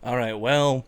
Alright, well,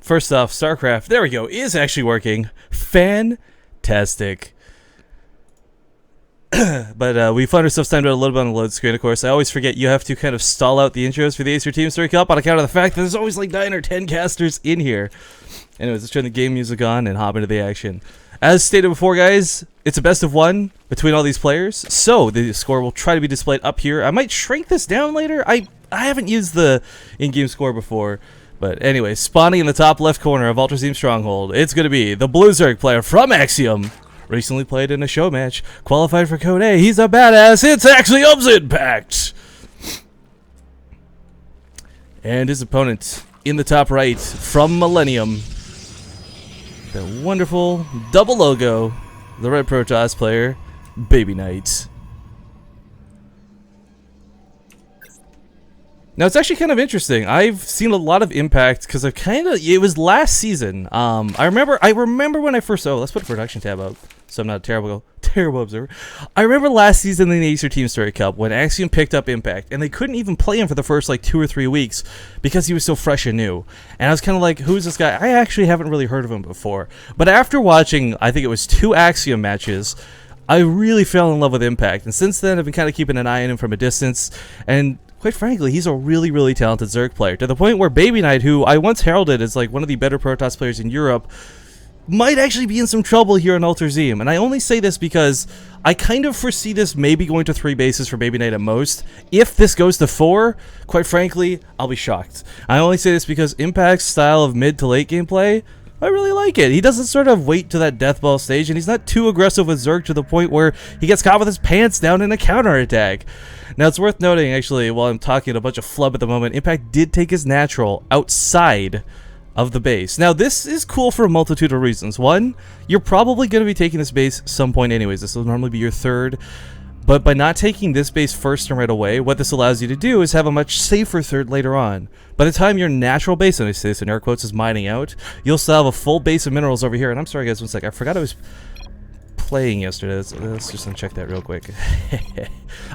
first off, StarCraft, there we go, is actually working. Fantastic. But we find ourselves timed out a little bit on the load screen, of course. I always forget you have to kind of stall out the intros for the Acer Team Story Cup on account of the fact that there's always like 9 or 10 casters in here. Anyways, let's turn the game music on and hop into the action. As stated before, guys, it's a best of one between all these players, so the score will try to be displayed up here. I might shrink this down later. I haven't used the in-game score before. But anyway, spawning in the top left corner of Ultra Team Stronghold, it's going to be the Blue Zerg player from Axiom. Recently played in a show match, qualified for Code A. He's a badass. It's Axiom's Impact. And his opponent in the top right from Millenium, the wonderful double logo, the Red Protoss player, Babyknight. Now, it's actually kind of interesting. I've seen a lot of Impact because it was last season. I remember when I first, let's put a production tab up so I'm not a terrible observer. I remember last season in the Acer Team Story Cup when Axiom picked up Impact and they couldn't even play him for the first like 2 or 3 weeks because he was so fresh and new. And I was kind of like, who's this guy? I actually haven't really heard of him before. But after watching, I think it was 2 Axiom matches, I really fell in love with Impact. And since then, I've been kind of keeping an eye on him from a distance. And quite frankly, he's a really, really talented Zerg player, to the point where Babyknight, who I once heralded as like one of the better Protoss players in Europe, might actually be in some trouble here in Ultra Zeem. And I only say this because I kind of foresee this maybe going to 3 bases for Babyknight at most. If this goes to 4, quite frankly, I'll be shocked. I only say this because Impact's style of mid to late gameplay, I really like it. He doesn't sort of wait to that death ball stage, and he's not too aggressive with Zerg to the point where he gets caught with his pants down in a counterattack. Now, it's worth noting, actually, while I'm talking a bunch of flub at the moment, Impact did take his natural outside of the base. Now, this is cool for a multitude of reasons. One, you're probably going to be taking this base some point anyways. This will normally be your third. But by not taking this base first and right away, what this allows you to do is have a much safer third later on. By the time your natural base, and I say this in air quotes, is mining out, you'll still have a full base of minerals over here. And I'm sorry guys, one sec, I forgot I was playing yesterday. Let's just uncheck that real quick.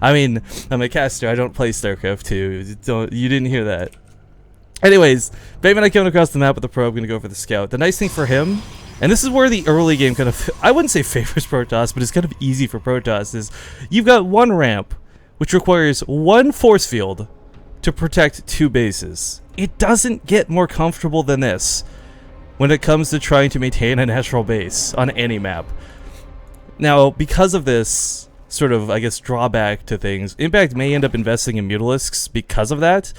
I mean, I'm a caster, I don't play StarCraft 2. You didn't hear that. Anyways, Babyknight coming across the map with the probe, gonna go for the scout. The nice thing for him, and this is where the early game kind of, I wouldn't say favors Protoss, but it's kind of easy for Protoss, is you've got one ramp, which requires one force field to protect 2 bases. It doesn't get more comfortable than this when it comes to trying to maintain a natural base on any map. Now, because of this sort of, I guess, drawback to things, Impact may end up investing in Mutalisks because of that.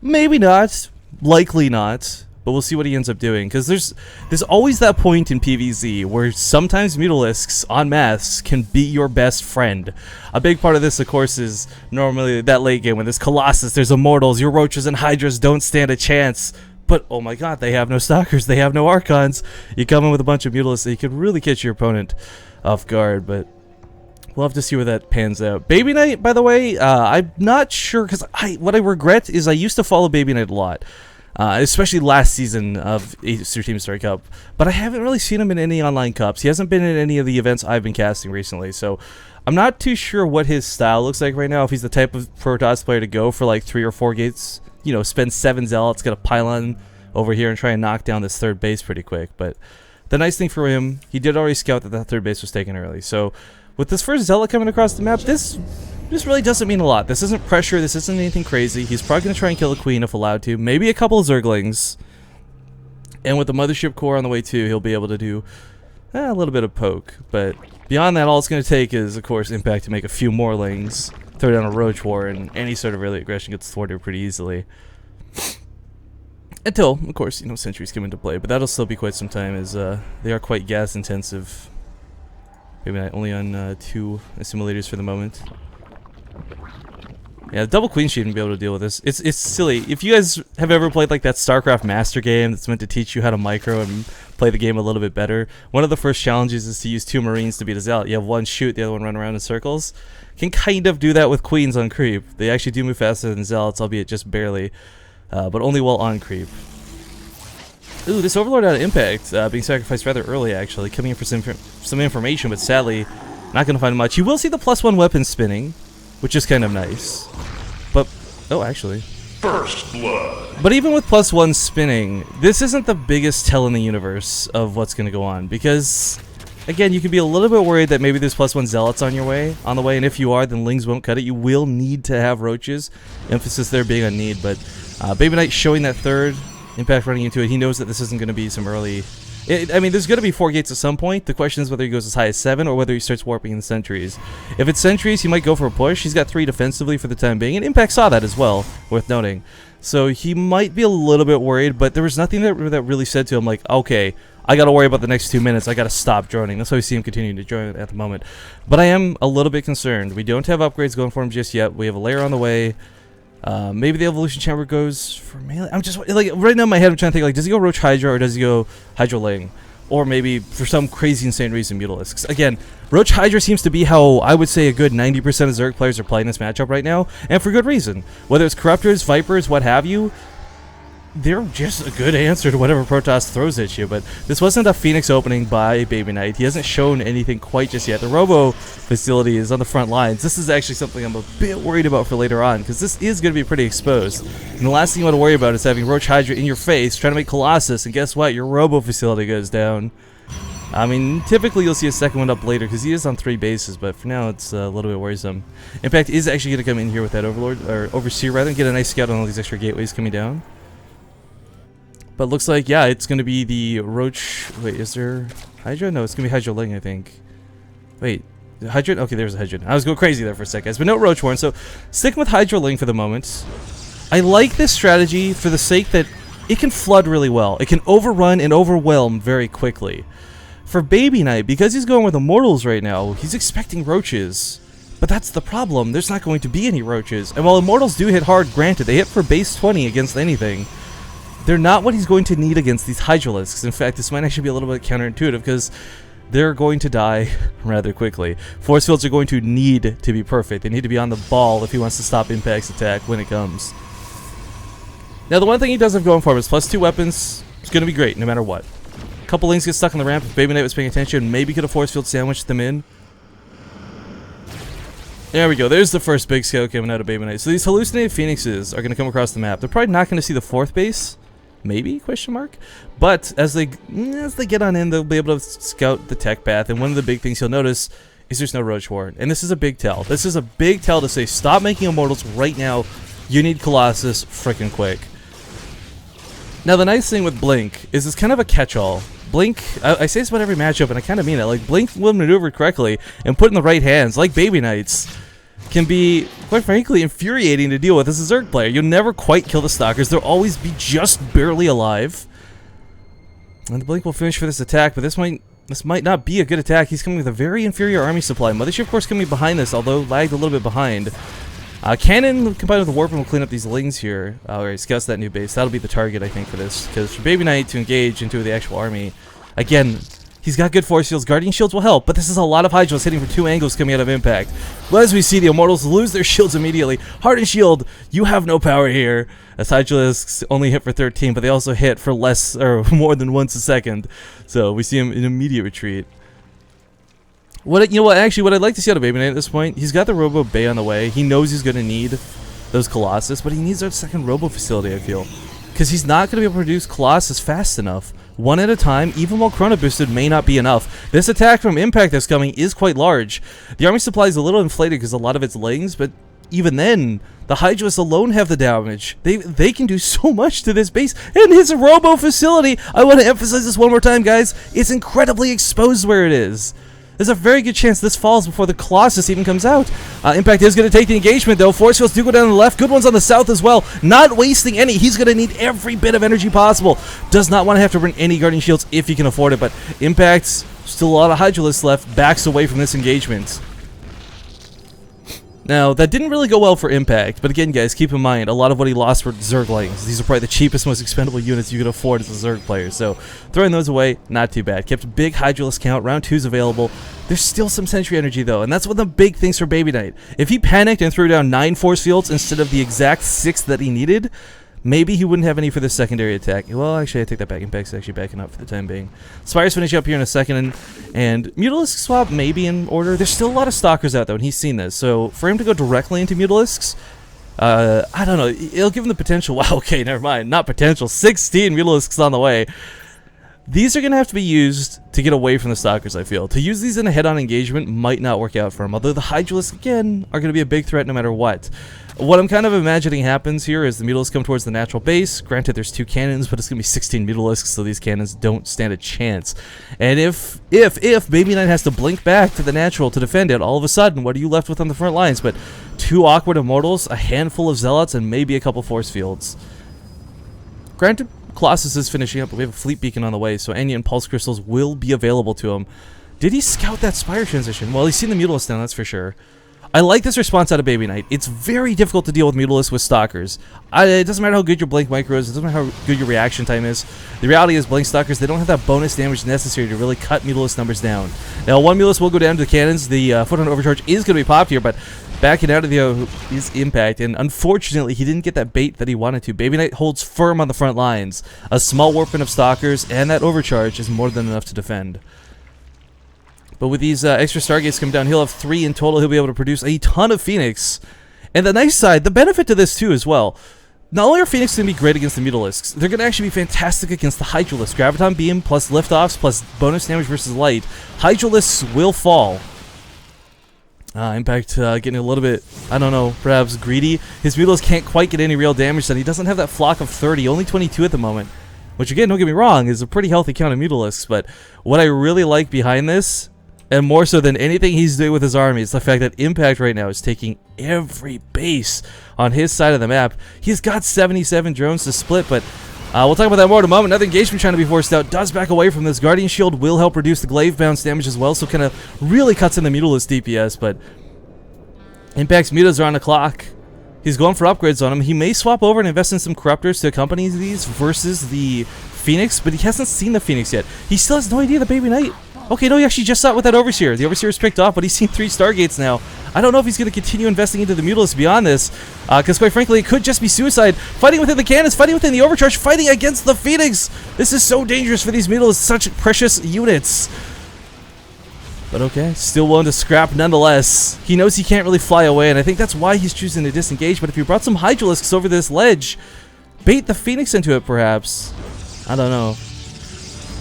Maybe not. Likely not. But we'll see what he ends up doing, because there's always that point in PvZ where sometimes Mutalisks en masse can be your best friend. A big part of this, of course, is normally that late game when there's Colossus, there's Immortals, your Roaches and Hydras don't stand a chance. But, oh my god, they have no Stalkers, they have no Archons. You come in with a bunch of Mutalisks, so you can really catch your opponent off guard, but we'll have to see where that pans out. Babyknight, by the way, I'm not sure, because what I regret is I used to follow Babyknight a lot. Especially last season of Acer Team Story Cup, but I haven't really seen him in any online cups. He hasn't been in any of the events I've been casting recently, so I'm not too sure what his style looks like right now. If he's the type of Protoss player to go for like 3 or 4 gates, you know, spend 7 Zealots, get a pylon over here and try and knock down this third base pretty quick. But the nice thing for him, he did already scout that third base was taken early. So with this first Zealot coming across the map, this really doesn't mean a lot. This isn't pressure, this isn't anything crazy. He's probably going to try and kill a queen if allowed to. Maybe a couple of Zerglings. And with the Mothership Core on the way too, he'll be able to do a little bit of poke. But beyond that, all it's going to take is, of course, Impact to make a few more lings, throw down a Roach War, and any sort of early aggression gets thwarted pretty easily. Until, of course, you know, sentries come into play. But that'll still be quite some time, as they are quite gas intensive. Maybe not only on 2 simulators for the moment. Yeah, double queen shouldn't be able to deal with this. It's silly. If you guys have ever played like that StarCraft Master game that's meant to teach you how to micro and play the game a little bit better, one of the first challenges is to use 2 Marines to beat a Zealot. You have one shoot, the other one run around in circles. Can kind of do that with queens on creep. They actually do move faster than Zealots, albeit just barely, but only while on creep. Ooh, this Overlord out of Impact, being sacrificed rather early actually, coming in for some information, but sadly not going to find much. You will see the +1 weapon spinning, which is kind of nice. But, oh, actually, First blood. But even with +1 spinning, this isn't the biggest tell in the universe of what's going to go on, because again, you could be a little bit worried that maybe there's +1 zealots on the way, and if you are, then lings won't cut it. You will need to have roaches. Emphasis there being on need, but Babyknight showing that third, Impact running into it. He knows that this isn't going to be some early... I mean, there's going to be 4 gates at some point. The question is whether he goes as high as 7 or whether he starts warping in sentries. If it's sentries, he might go for a push. He's got 3 defensively for the time being, and Impact saw that as well, worth noting. So he might be a little bit worried, but there was nothing that really said to him like, okay, I got to worry about the next 2 minutes. I got to stop droning. That's why we see him continuing to drone at the moment. But I am a little bit concerned. We don't have upgrades going for him just yet. We have a layer on the way. Maybe the evolution chamber goes for melee. I'm just like right now in my head I'm trying to think like, does he go Roach Hydra or does he go Hydra Ling? Or maybe for some crazy insane reason Mutalisks. Again, Roach Hydra seems to be how I would say a good 90% of Zerg players are playing this matchup right now, and for good reason. Whether it's Corruptors, Vipers, what have you, they're just a good answer to whatever Protoss throws at you. But this wasn't a Phoenix opening by Babyknight. He hasn't shown anything quite just yet. The Robo facility is on the front lines. This is actually something I'm a bit worried about for later on, because this is going to be pretty exposed. And the last thing you want to worry about is having Roach Hydra in your face, trying to make Colossus, and guess what? Your Robo facility goes down. I mean, typically you'll see a second one up later, because he is on 3 bases, but for now it's a little bit worrisome. Impact is actually going to come in here with that Overlord, or Overseer rather, and get a nice scout on all these extra gateways coming down. But looks like, yeah, it's going to be the Roach... Wait, is there Hydra? No, it's going to be Hydra Ling, I think. Wait, Hydra? Okay, there's a Hydra. I was going crazy there for a second, guys. But no Roach Warren, so sticking with Hydra Ling for the moment. I like this strategy for the sake that it can flood really well. It can overrun and overwhelm very quickly. For Babyknight, because he's going with Immortals right now, he's expecting Roaches. But that's the problem. There's not going to be any Roaches. And while Immortals do hit hard, granted, they hit for base 20 against anything, they're not what he's going to need against these Hydralisks. In fact, this might actually be a little bit counterintuitive because they're going to die rather quickly. Force fields are going to need to be perfect. They need to be on the ball if he wants to stop Impact's attack when it comes. Now, the one thing he does have going for him is +2 weapons. It's going to be great no matter what. A couple lings get stuck on the ramp. If Babyknight was paying attention, maybe could have force field sandwiched them in. There we go. There's the first big scale coming out of Babyknight. So these hallucinated phoenixes are going to come across the map. They're probably not going to see the 4th base. Maybe? Question mark. But as they get on in, they'll be able to scout the tech path. And one of the big things you'll notice is there's no Roach Warren. And this is a big tell. This is a big tell to say, stop making Immortals right now. You need Colossus freaking quick. Now, the nice thing with Blink is it's kind of a catch-all. Blink, I say this about every matchup, and I kind of mean it. Like, Blink, when maneuvered correctly and put in the right hands, like Babyknight's, can be, quite frankly, infuriating to deal with as a Zerg player. You'll never quite kill the Stalkers. They'll always be just barely alive. And the Blink will finish for this attack, but this might not be a good attack. He's coming with a very inferior army supply. Mothership, of course, coming behind this, although lagged a little bit behind. Cannon combined with the Warp will clean up these lings here. Alright, scouts that new base. That'll be the target, I think, for this. Because for Babyknight to engage into the actual army, again, he's got good force shields. Guardian shields will help, but this is a lot of Hydrals hitting from 2 angles coming out of Impact. But as we see, the Immortals lose their shields immediately. Hardened shield, you have no power here. As Hydralisks only hit for 13, but they also hit for less or more than once a second. So we see him in immediate retreat. Actually, what I'd like to see out of Babyknight at this point, he's got the Robo Bay on the way. He knows he's going to need those Colossus, but he needs that second Robo facility, I feel. Because he's not going to be able to produce Colossus fast enough. One at a time, even while Chrono Boosted may not be enough. This attack from Impact that's coming is quite large. The army supply is a little inflated because a lot of it's lings, but even then, the Hydras alone have the damage. They can do so much to this base. And his Robo facility, I want to emphasize this one more time, guys, it's incredibly exposed where it is. There's a very good chance this falls before the Colossus even comes out. Impact is going to take the engagement, though. Force fields do go down on the left. Good ones on the south as well. Not wasting any. He's going to need every bit of energy possible. Does not want to have to bring any Guardian Shields if he can afford it, but Impact's still a lot of Hydralists left. Backs away from this engagement. Now, that didn't really go well for Impact, but again, guys, keep in mind, a lot of what he lost were Zerglings. These are probably the cheapest, most expendable units you could afford as a Zerg player, so throwing those away, not too bad. Kept a big Hydralist count, round 2's available. There's still some Sentry energy, though, and that's one of the big things for Babyknight. If he panicked and threw down 9 force fields instead of the exact 6 that he needed, maybe he wouldn't have any for the secondary attack. Well, actually, I take that back. Impact's actually backing up for the time being. Spire's finishing up here in a second, and Mutalisk swap may be in order. There's still a lot of Stalkers out, though, and he's seen this. So for him to go directly into Mutalisks, I don't know. It'll give him the potential. Wow, okay, never mind. Not potential. 16 Mutalisks on the way. These are going to have to be used to get away from the Stalkers, I feel. To use these in a head-on engagement might not work out for him, although the Hydralisks, again, are going to be a big threat no matter what. What I'm kind of imagining happens here is the Mutalisks come towards the natural base. Granted, there's 2 cannons, but it's going to be 16 Mutalisks, so these cannons don't stand a chance. And if Babyknight has to blink back to the natural to defend it, all of a sudden, what are you left with on the front lines? But 2 awkward Immortals, a handful of Zealots, and maybe a couple Force Fields. Granted, Colossus is finishing up, but we have a Fleet Beacon on the way, so Anya and Pulse Crystals will be available to him. Did he scout that Spire transition? Well, he's seen the Mutalisk down, that's for sure. I like this response out of Babyknight. It's very difficult to deal with Mutalisks with Stalkers. It doesn't matter how good your Blink Micro is, it doesn't matter how good your reaction time is. The reality is Blink Stalkers, they don't have that bonus damage necessary to really cut Mutalisk numbers down. Now, one Mutalisk will go down to the cannons. The Foot on Overcharge is going to be popped here, but backing out of his impact, and unfortunately, he didn't get that bait that he wanted to. Babyknight holds firm on the front lines. A small warping of Stalkers, and that Overcharge is more than enough to defend. But with these extra Stargates coming down, he'll have 3 in total. He'll be able to produce a ton of Phoenix. And the nice side, the benefit to this too as well, not only are Phoenix going to be great against the Mutalisks, they're going to actually be fantastic against the Hydralisks. Graviton Beam plus Liftoffs plus bonus damage versus Light. Hydralisks will fall. Impact getting a little bit, I don't know, perhaps greedy. His Mutalisks can't quite get any real damage done. He doesn't have that flock of 30, only 22 at the moment. Which again, don't get me wrong, is a pretty healthy count of Mutalisks. But what I really like behind this, and more so than anything he's doing with his army, is the fact that Impact right now is taking every base on his side of the map. He's got 77 drones to split, but we'll talk about that more in a moment. Another engagement trying to be forced out. Does back away from this. Guardian Shield will help reduce the glaive bounce damage as well, so kind of really cuts in the Mutalisk DPS, but Impact's mutas are on the clock. He's going for upgrades on him. He may swap over and invest in some Corruptors to accompany these versus the Phoenix, but he hasn't seen the Phoenix yet. He still has no idea the Babyknight. Okay, no, he actually just saw it with that Overseer. The Overseer is picked off, but he's seen 3 Stargates now. I don't know if he's going to continue investing into the Mutalisks beyond this, because quite frankly, it could just be suicide. Fighting within the cannons, fighting within the Overcharge, fighting against the Phoenix. This is so dangerous for these Mutalisks, such precious units. But okay, still willing to scrap nonetheless. He knows he can't really fly away, and I think that's why he's choosing to disengage. But if you brought some Hydralisks over this ledge, bait the Phoenix into it, perhaps. I don't know.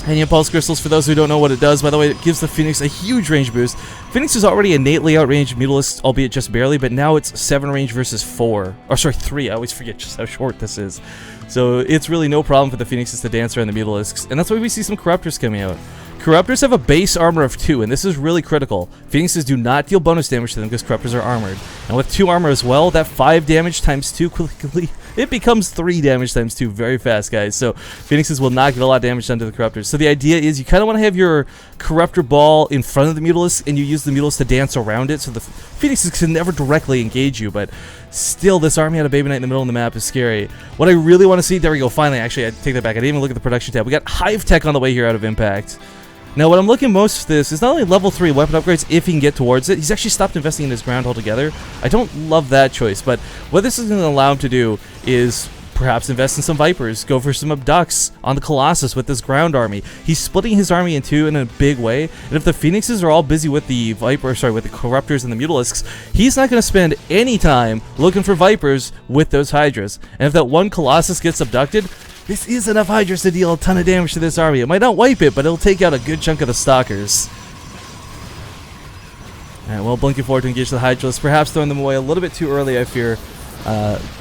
And Pulse Crystals, for those who don't know what it does, by the way, it gives the Phoenix a huge range boost. Phoenix is already innately outranged Mutalisks, albeit just barely, but now it's 7 range versus 4. Or sorry, 3. I always forget just how short this is. So it's really no problem for the Phoenixes to dance around the Mutalisks. And that's why we see some Corruptors coming out. Corruptors have a base armor of 2, and this is really critical. Phoenixes do not deal bonus damage to them because Corruptors are armored. And with 2 armor as well, that 5 damage times 2 quickly, it becomes 3 damage times 2 very fast, guys. So Phoenixes will not get a lot of damage done to the Corruptors. So the idea is you kind of want to have your Corruptor ball in front of the Mutalisk, and you use the Mutalisk to dance around it, so the Phoenixes can never directly engage you. But still, this army out of Babyknight in the middle of the map is scary. What I really want to see, there we go, finally, actually, I take that back. I didn't even look at the production tab. We got Hive Tech on the way here out of Impact. Now, what I'm looking most for this is not only level 3 weapon upgrades if he can get towards it. He's actually stopped investing in his ground altogether. I don't love that choice, but what this is going to allow him to do is perhaps invest in some Vipers, go for some Abducts on the Colossus with this ground army. He's splitting his army in 2 in a big way, and if the Phoenixes are all busy with the with the Corruptors and the Mutalisks, he's not going to spend any time looking for Vipers with those Hydras. And if that one Colossus gets abducted, this is enough Hydras to deal a ton of damage to this army. It might not wipe it, but it'll take out a good chunk of the Stalkers. Alright, well, blinking forward to engage the Hydralisks, perhaps throwing them away a little bit too early, I fear.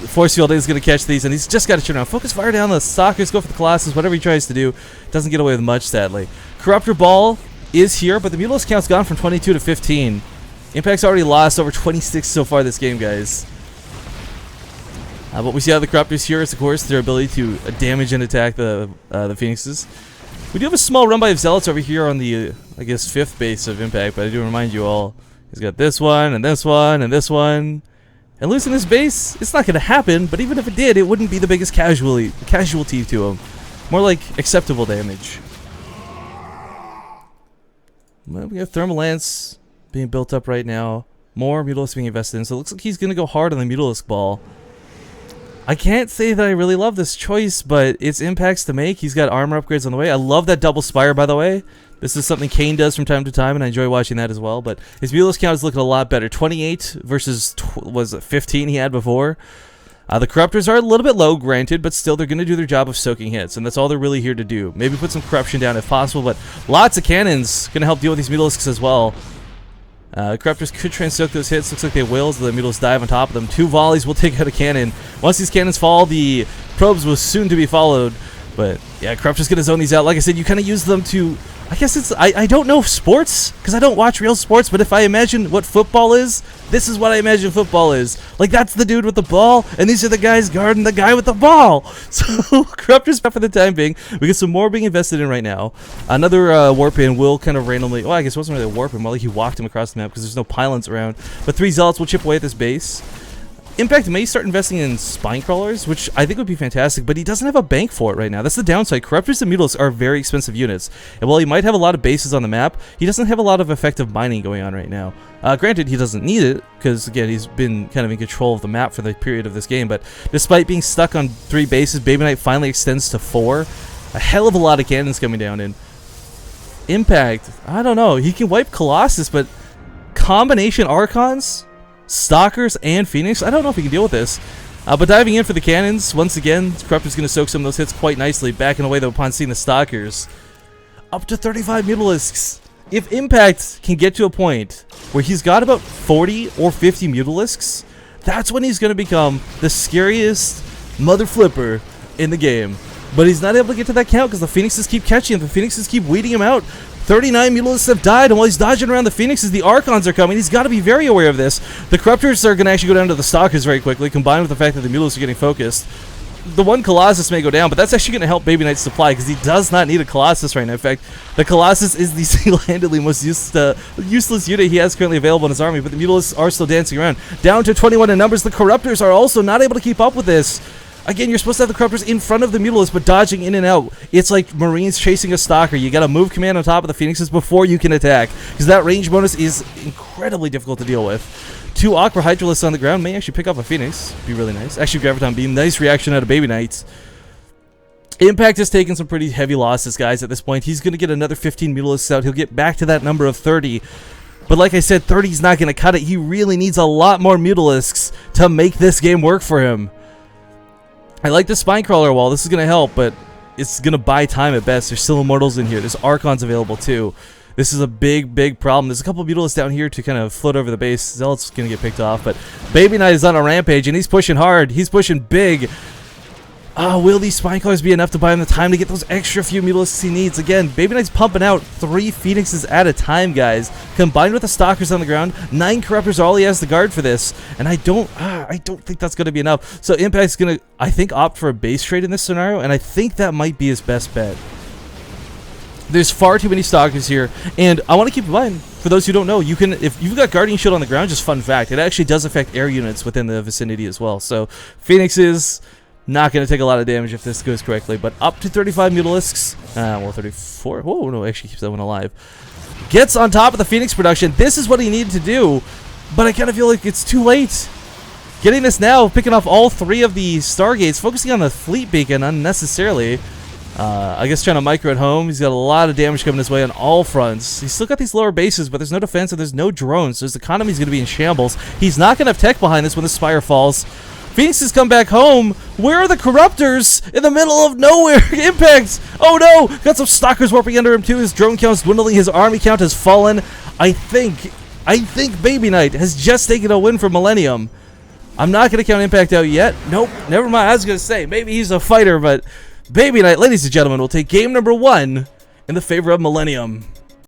Force Field is going to catch these, and he's just got to turn around. Focus fire down the Stalkers, go for the Colossus, whatever he tries to do. Doesn't get away with much, sadly. Corruptor Ball is here, but the Mutalisk count's gone from 22 to 15. Impact's already lost over 26 so far this game, guys. What we see out of the Corruptors here is, of course, their ability to damage and attack the Phoenixes. We do have a small run by of Zealots over here on the, I guess, 5th base of Impact, but I do remind you all, he's got this one, and this one, and this one. And losing this base, it's not going to happen, but even if it did, it wouldn't be the biggest casualty to him. More like acceptable damage. Well, we have Thermal Lance being built up right now. More Mutalisk being invested in, so it looks like he's going to go hard on the Mutalisk ball. I can't say that I really love this choice, but it's Impacts to make. He's got armor upgrades on the way. I love that double Spire, by the way. This is something Kane does from time to time, and I enjoy watching that as well. But his Mutalisk count is looking a lot better. 28 versus, was it 15 he had before? The Corruptors are a little bit low, granted, but still they're going to do their job of soaking hits, and that's all they're really here to do. Maybe put some Corruption down if possible, but lots of cannons going to help deal with these Mutalisks as well. Corruptors could try and soak those hits. Looks like they will, so the Mutalisks dive on top of them. 2 volleys will take out a cannon. Once these cannons fall, the probes will soon to be followed. But yeah, Corruptor's going to zone these out. Like I said, you kind of use them to... I guess it's... I don't know sports, because I don't watch real sports, but if I imagine what football is, this is what I imagine football is. Like, that's the dude with the ball, and these are the guys guarding the guy with the ball. So, Corruptor's back for the time being. We get some more being invested in right now. Another warp in will kind of randomly... Well, I guess it wasn't really a warp in, more like he walked him across the map, because there's no pylons around. But 3 Zealots will chip away at this base. Impact may start investing in spine crawlers, which I think would be fantastic, but he doesn't have a bank for it right now. That's the downside. Corruptors and Mutalisks are very expensive units, and while he might have a lot of bases on the map, he doesn't have a lot of effective mining going on right now. Granted, he doesn't need it, because again, he's been kind of in control of the map for the period of this game, but despite being stuck on 3 bases, Babyknight finally extends to 4. A hell of a lot of cannons coming down in. Impact, I don't know, he can wipe Colossus, but combination Archons? Stalkers and Phoenix, I don't know if he can deal with this. But diving in for the cannons, once again, Corruptor's going to soak some of those hits quite nicely, backing away though upon seeing the Stalkers. Up to 35 Mutalisks. If Impact can get to a point where he's got about 40 or 50 Mutalisks, that's when he's going to become the scariest mother flipper in the game. But he's not able to get to that count because the Phoenixes keep catching him. The Phoenixes keep weeding him out. 39 Mutalisks have died, and while he's dodging around the Phoenixes, the Archons are coming. He's got to be very aware of this. The Corruptors are going to actually go down to the Stalkers very quickly, combined with the fact that the Mutalisks are getting focused. The one Colossus may go down, but that's actually going to help Babyknight's supply, because he does not need a Colossus right now. In fact, the Colossus is the single-handedly most useless unit he has currently available in his army, but the Mutalisks are still dancing around. Down to 21 in numbers, the Corruptors are also not able to keep up with this. Again, you're supposed to have the Corruptors in front of the Mutalisks, but dodging in and out. It's like Marines chasing a Stalker. You gotta move command on top of the Phoenixes before you can attack, because that range bonus is incredibly difficult to deal with. 2 Aqua Hydralisks on the ground may actually pick up a Phoenix. Be really nice. Actually, Graviton Beam. Nice reaction out of Babyknight. Impact has taken some pretty heavy losses, guys, at this point. He's gonna get another 15 Mutalisks out. He'll get back to that number of 30. But like I said, 30 is not gonna cut it. He really needs a lot more Mutalisks to make this game work for him. I like the Spine Crawler wall. This is going to help, but it's going to buy time at best. There's still Immortals in here. There's Archons available too. This is a big, big problem. There's a couple of Mutalisks down here to kind of float over the base. Zealot's going to get picked off, but Babyknight is on a rampage, and he's pushing hard. He's pushing big. Will these Spine Crawlers be enough to buy him the time to get those extra few Mutalisks he needs? Again, Babyknight's pumping out 3 Phoenixes at a time, guys. Combined with the Stalkers on the ground, 9 Corruptors are all he has to guard for this. And I don't think that's going to be enough. So Impact's going to, I think, opt for a base trade in this scenario, and I think that might be his best bet. There's far too many Stalkers here, and I want to keep in mind, for those who don't know, you can, if you've got Guardian Shield on the ground, just fun fact, it actually does affect air units within the vicinity as well. So Phoenixes... not going to take a lot of damage if this goes correctly, but up to 35 Mutalisks. Well, 34. Whoa, no, actually keeps that one alive. Gets on top of the Phoenix production. This is what he needed to do, but I kind of feel like it's too late. Getting this now, picking off all 3 of the Stargates, focusing on the Fleet Beacon unnecessarily. I guess trying to micro at home. He's got a lot of damage coming his way on all fronts. He's still got these lower bases, but there's no defense and there's no drones, so his economy's going to be in shambles. He's not going to have tech behind this when the Spire falls. Phoenix has come back home. Where are the Corruptors? In the middle of nowhere. Impact. Oh no. Got some Stalkers warping under him too. His drone count's dwindling. His army count has fallen. I think Babyknight has just taken a win for Millenium. I'm not going to count Impact out yet. Nope. Never mind. I was going to say, maybe he's a fighter, but Babyknight, ladies and gentlemen, will take game number 1 in the favor of Millenium.